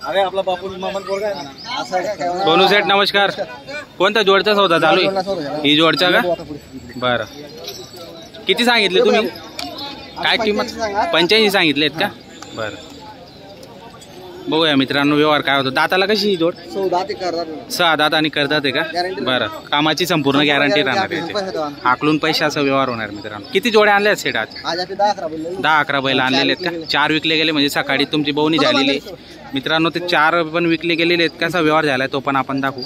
अरे आपला बापू मामन पोरगा आहे ना, असं आहे का? सोनू सेठ नमस्कार. कोणता जोडचा सौदा चालू आहे? ही जोडचा का? बरं, किती सांगितले तुम्ही? काय किंमत? 85 सांगितलेत का? बरं, बघूया मित्रांनो व्यवहार काय होतो. दाताला कशी ही जोड? 6 दात आणि करतात आहे का? बरं, कामाची संपूर्ण गॅरंटी राहणार आहे. हाकलून पैशाचा व्यवहार होणार मित्रांनो. किती जोड्या आणल्या आहेत सेठ आज? 10-11 बैल आणलेले आहेत का? 4 विकले गेले म्हणजे सकाळी तुमची बोवणी झालेली आहे मित्रांनो. ते 4 पण विकले गेलेले आहेत. कसा व्यवहार झालाय तो पण आपण दाखवू.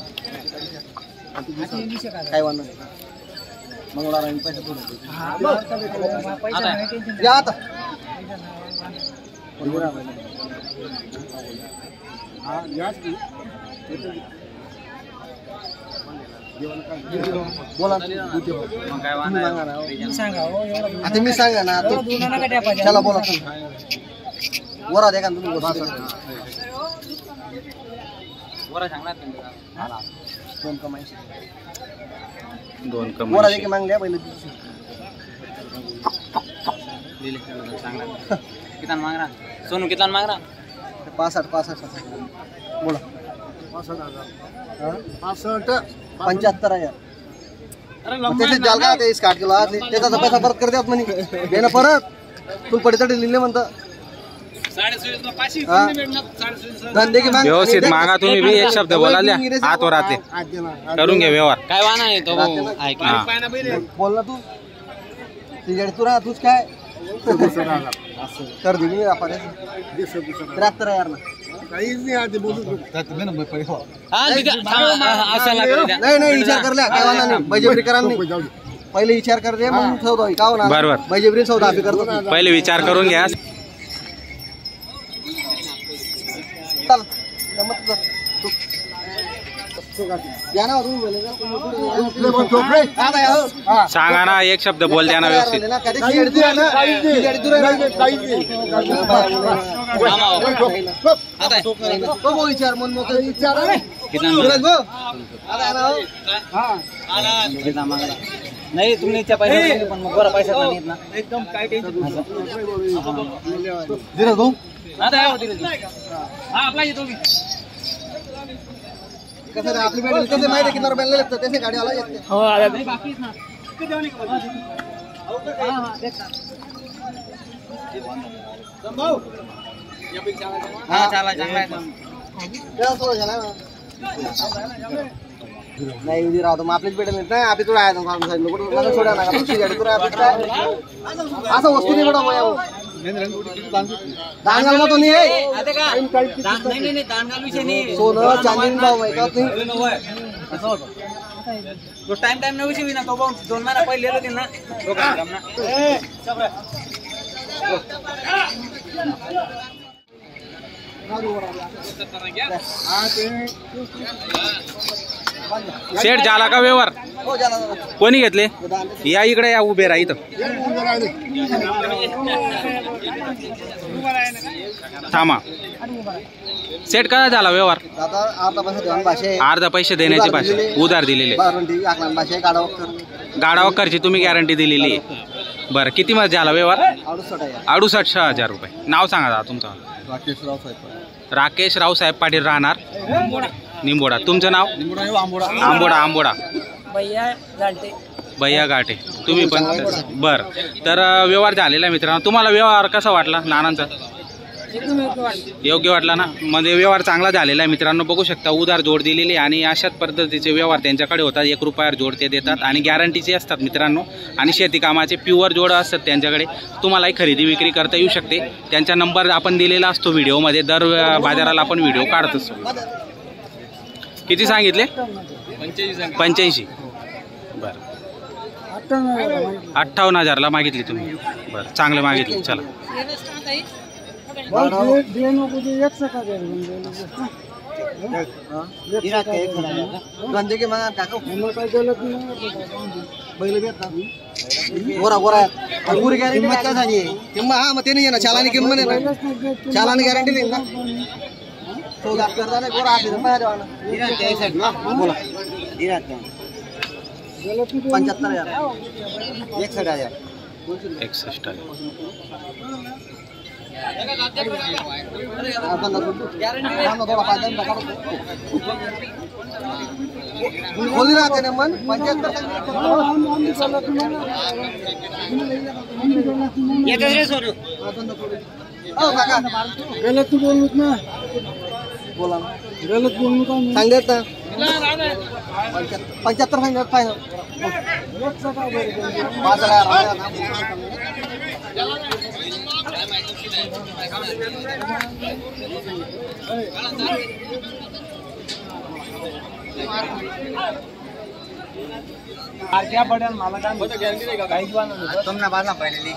बोला आता मी सांगा ना, चला बोला वरा द्या का तुम्ही? वरा सांगणार दोन कमाई वरा की मागल्या पहिले कितना मांग रहा सोनू? कितना मांग रहा? 65 बोला. 75,000. त्याचे जाल का ते स्टार्ट केला आज त्याचा पैसा परत कर द्यात म्हणे. देणं परत तू पडतडी लिहिले म्हणतं. व्यवस्थित मागा तुम्ही बी. एक शब्द बोला द्या, हात वर राहते करून घ्या व्यवहार. काय वाना आहे तो? बोल ना तू. तुझ्या तू राहा तूच काय कर दिली आपण 73,000 ना. नाही विचार करल्या काय वाला नाही. बैजेबरी करा नाही, पहिले विचार कर रे मग ठेवतो का हो ना. बरोबर, बैजेबरी सौदा आम्ही करतो. पहिले विचार करून घ्या. सांगा ना, एक शब्द बोल द्या ना व्यवस्थित. विचार मन नाही तुम्ही इच्छा पाहिजे पण मग बरं पैसा नाही ना एकदम काय टेन्शन. आपला येतो मी कसं आपली गाडी कसं माहिती किती रुपयाला लागतं त्याचे गाडी आला येते. हो आला नाही बाकीच ना. हा चला चांगला आहे. नाही उदी राहतो मग आपलीच भेटेल नाही. आपली तुला आहे सोडा ना असं वस्तू नाही बेटा. दांगाल तो नाही सोनं चांदी भाव माहिती तो टाइम न विषयी ना तो 2 महिना पहिले गेलो ना सेठ झाला का व्यवहार? कोणी घेतले? या इकडे या, उभे राहा इथं. थांबा. सेठ कसा झाला व्यवहार? अर्धा पैसे देण्याची भाषा, उधार दिलेले. गाडावक्करची तुम्ही गॅरंटी दिलेली आहे. बरं, किती मध्ये झाला व्यवहार? 68,000 रुपये. नाव सांगा दादा तुमचं. राकेश रावसाहेब पाटील, राहणार निंबोडा. तुमचं नाव? आंबोडा. भैया गाठे. तुम्ही पण? बरं, तर व्यवहार झालेला आहे मित्रांनो. तुम्हाला व्यवहार कसा वाटला नानांचा? योग्य वाटला ना? म्हणजे व्यवहार चांगला झालेला आहे मित्रांनो. बघू शकता उधार जोड दिलेली आणि अशाच पद्धतीचे व्यवहार त्यांच्याकडे होतात. 1 रुपयावर जोड ते देतात आणि गॅरंटीचे असतात मित्रांनो. आणि शेती कामाचे प्युअर जोड असतात त्यांच्याकडे. तुम्हालाही खरेदी विक्री करता येऊ शकते. त्यांचा नंबर आपण दिलेला असतो व्हिडिओमध्ये. दर बाजाराला आपण व्हिडिओ काढत असतो. किती सांगितले? 85. बरं, 58,000ला मागितली तुम्ही. बरं, चांगलं मागितलं. चला पुरी गॅरंटी मग काय झाली किंमत? हा मग ते नाही ना चालानी किंमत आहे ना. चालानी गॅरंटी नाही ना. बोला 75,000 61,000. बोली राहते ना मन 75 गलत तू बोलूच ना बोला गलत बोलू का सांगत ना 75 सांगत फायनल क्या पडेल मला काय गॅरंटी नाही का काही किंवा तुमना बाजा पहिले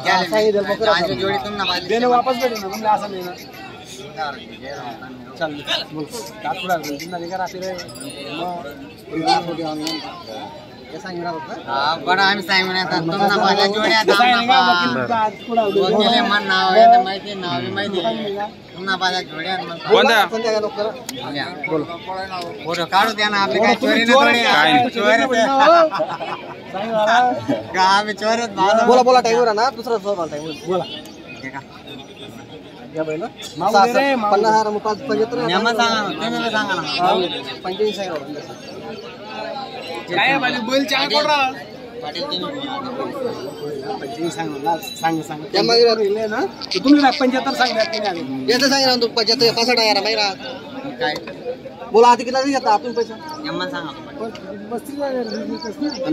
जोडी तुमना बाजा देणे वापस भेटेल ना तुमने असं नाही ना चल बोल काकुडा तुमना लेकर आते रे हे सांगणार होतं हां बडा आम्ही सांगणार आता तुमना बाजा जोड्या गेले मन नाव आहे तर माहिती नाव माहिती तुमना बाजा जोड्या कोणता बोल फोटो काढू द्या ना आपले काय चोरी ना थोडी चोरी का आम्ही चोरत बोला बोला टाइमवर ना दुसरा सोबत टाइमवर बोला ठीक आहे या बैल 50,000 मग 75 नेमा सांगा तुम्ही सांगा ना 85 सांगा काय बाली बोल चांग कोडरा पाटील तुम्ही सांग त्या मागे राहिले ना तुम्ही 75 सांगणार की नाही याचं सांगा ना तू 75 65 आहे माहिरा काय बोला आधी किती घेता आपण पैसा नेमा सांगा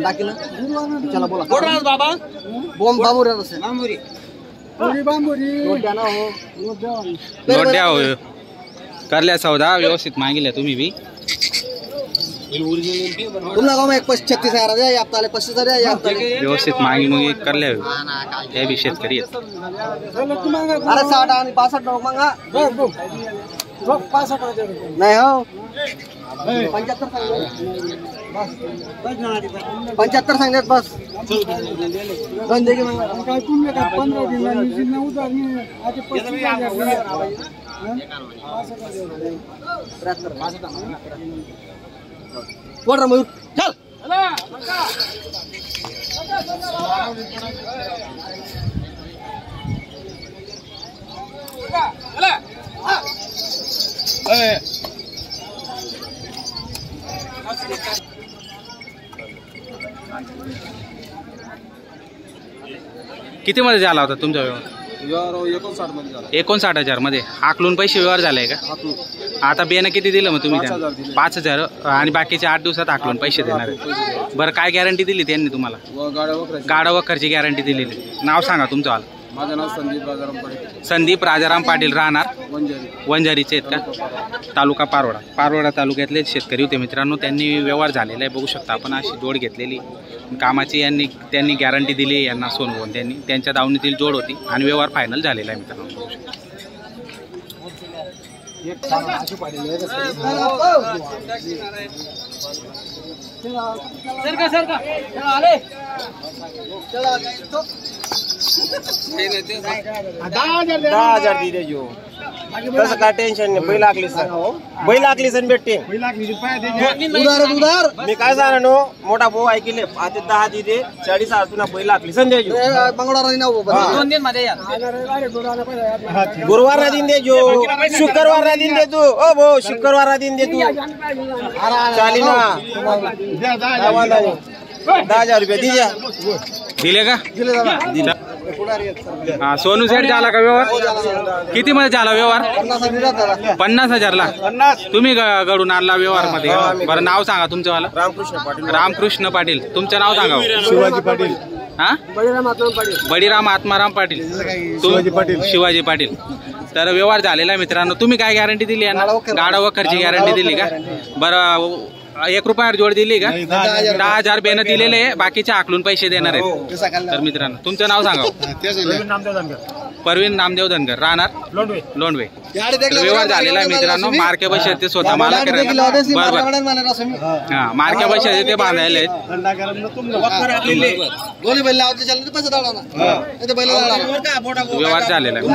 बाकी ना चला बोला कोडरा बाबा बॉम्ब बाबूरी असे बांबुरी द्या ना हो नोट द्या हो करल्या सौदा व्यवस्थित मागितल्या तुम्ही बी तुमना गाव में 36,000 द्या या आपल्याला 25,000 द्या या आपल्याला व्यवस्थित मागी मग करल्या त्या बी शेतकरी आहेत. अरे 60 आणि 65 नको मागा 65 नाही हो 75 सांगत बस दोन दे की मग काय तुम्ही काय 15 दिवसांनी न उधारनी आज 25,000 बोल रे मयूर चल किती मध्ये झाला होता तुमचा व्यवहार? 59,000 मध्ये आकलून पैसे व्यवहार झालाय का? आता बियाणं किती दिलं मग तुम्ही? 5,000 आणि बाकीचे 8 दिवसात आकलून पैसे देणार आहे. बरं काय गॅरंटी दिली त्यांनी तुम्हाला? गाडा वखरची गॅरंटी दिलेली. नाव सांगा तुमचं वाला. माझं नाव संदीप राजाराम पाटील. संदीप राजाराम पाटील राहणार वंजारी वंजारीचे आहेत का? तालुका पारोडा तालुक्यातले शेतकरी होते मित्रांनो. त्यांनी व्यवहार झालेला आहे बघू शकता आपण. अशी जोड घेतलेली कामाची त्यांनी गॅरंटी दिली यांना सोनवून. त्यांनी त्यांच्या दावणीतील जोड होती आणि व्यवहार फायनल झालेला आहे मित्रांनो. कसं काय टेन्शन नाही. बैल आखली सण भेटते उधार मी काय सांगा नो मोठा भाऊ ऐकले आता 10 दिले 40,000 पुन्हा बैल आखली सण द्यायचो गुरुवार दिन देजो शुक्रवार दिन दे तू ओ भाऊ शुक्रवार दिन दे तू चाली ना 10,000 रुपये दिले का? हा सोनू सेठ झाला का व्यवहार? किती मध्ये झाला व्यवहार? 50,000 ला तुम्ही गडून आणला व्यवहार मध्ये. बरं नाव सांगा तुमचं वाला. रामकृष्ण पाटील. तुमचं नाव सांगा. शिवाजी पाटील. हा बळीराम आत्माराम पाटील. शिवाजी पाटील. तर व्यवहार झालेला मित्रांनो. तुम्ही काय गॅरंटी दिली यांना? गाडा वखरची गॅरंटी दिली का? बरं 1 रुपयावर जोड दिली का? 10,000 बेनं दिलेले बाकीचे आकलून पैसे देणार आहेत. तर मित्रांनो तुमचं नाव सांगा. परवीन नामदेव धनगर राहणार लोंढवे. व्यवहार झालेला आहे मित्रांनो. मार्के पैसे ते स्वतः मला बरोबर हा मार्के पैसे ते बांधायला आहेत. व्यवहार झालेला आहे.